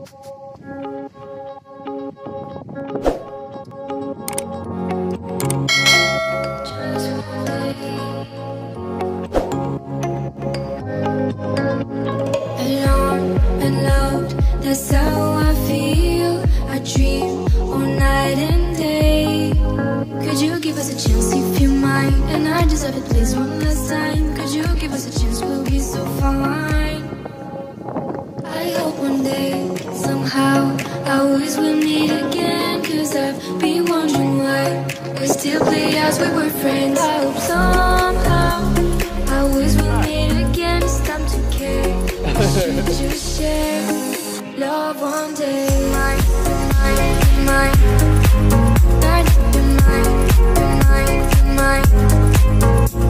Alone and loved, that's how I feel. I dream all night and day. Could you give us a chance if you mind? And I deserve it, please, one last time. Could you give us a chance, we'll be so fine. I hope one day, somehow, I always will meet again. Cause I've been wondering why we still play as we were friends. I hope somehow I always will meet again. It's time to care. We should just share love one day. Mine, mine, mine. Night, you're mine, you're mine, you're mine.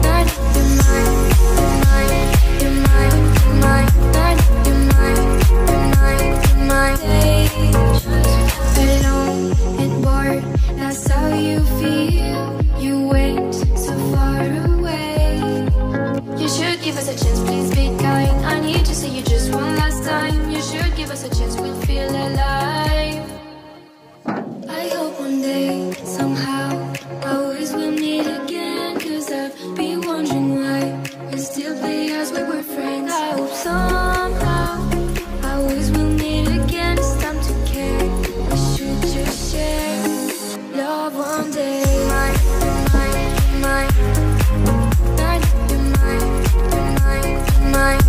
Night, you're mine, you're mine, you're mine, you're mine. Night, you're mine, you're mine, you're mine. Alone and bored, that's how you feel. You went so far away. You should give us a chance, please be kind. I need to see you just one last time. You should give us a chance, we'll feel alive. I hope one day, somehow, I always will meet again. Cause I've been wondering why we still play as we were friends. I hope somehow I always will meet again. It's time to care. We should just share love one day. Mine, mine, mine. Night, you're mine, you're mine, you're mine.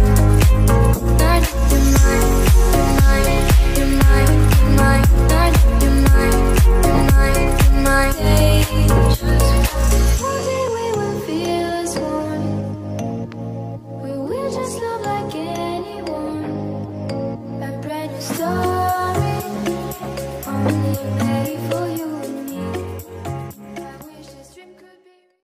Night, you're mine, you're mine, you're mine, you're mine. Night, you're mine, you're mine, you're mine. One day we will feel as one. We will just love like anyone. A brand new story, only made.